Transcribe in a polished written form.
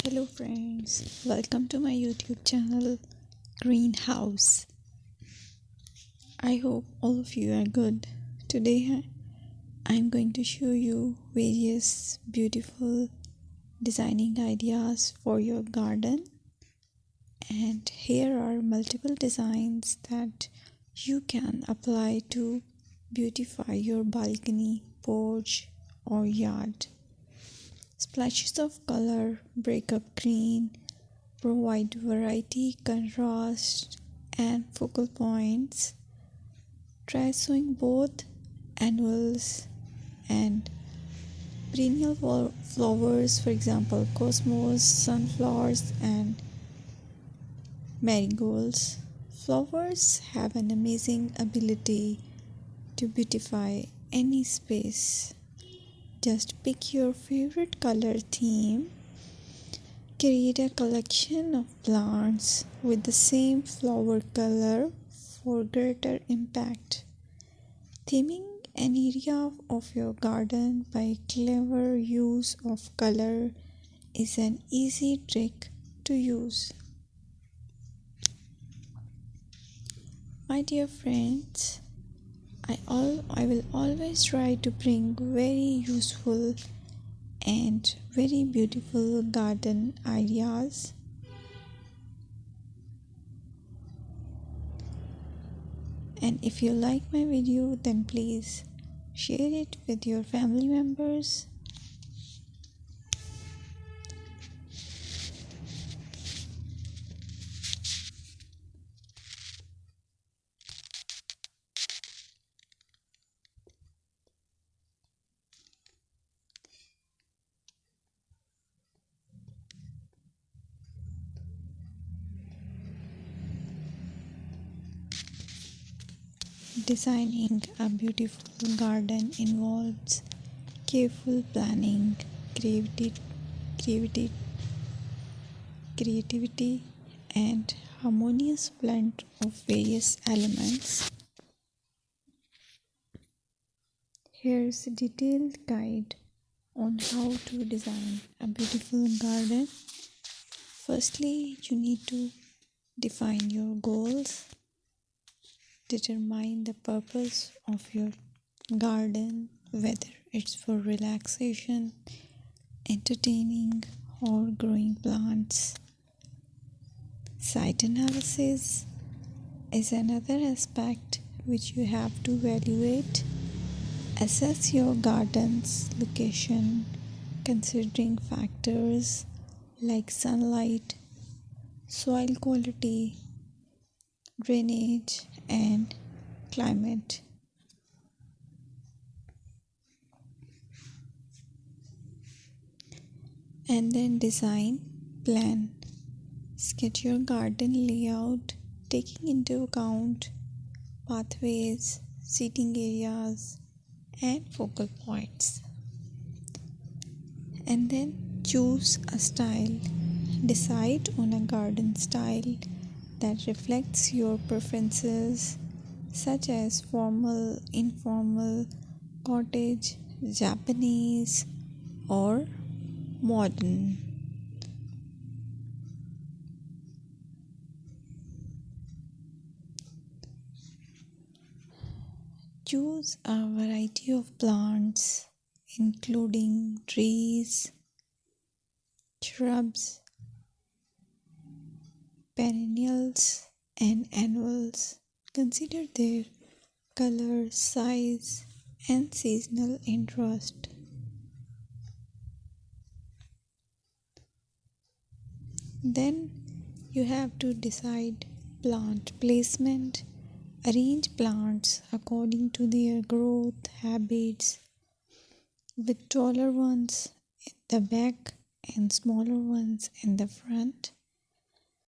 Hello friends, welcome to my YouTube channel Greenhouse. I hope all of you are good. Today I'm going to show you various beautiful designing ideas for your garden, and here are multiple designs that you can apply to beautify your balcony, porch or yard. Splashes of color break up green, provide variety, contrast, and focal points. Try sowing both annuals and perennial flowers, for example, cosmos, sunflowers, and marigolds. Flowers have an amazing ability to beautify any space. Just pick your favorite color theme. Create a collection of plants with the same flower color for greater impact. Theming an area of your garden by clever use of color is an easy trick to use. My dear friends, I will always try to bring very useful and very beautiful garden ideas. And if you like my video, then please share it with your family members. Designing a beautiful garden involves careful planning, creativity, and harmonious blend of various elements. Here's a detailed guide on how to design a beautiful garden. Firstly, you need to define your goals. Determine the purpose of your garden, whether it's for relaxation, entertaining, or growing plants. Site analysis is another aspect which you have to evaluate. Assess your garden's location, considering factors like sunlight, soil quality, drainage, and climate. And then design plan. Sketch your garden layout, taking into account pathways, seating areas, and focal points. And then choose a style. Decide on a garden style that reflects your preferences, such as formal, informal, cottage, Japanese, or modern. Choose a variety of plants, including trees, shrubs, perennials, and annuals. Consider their color, size, and seasonal interest. Then you have to decide plant placement. Arrange plants according to their growth habits, with taller ones in the back and smaller ones in the front.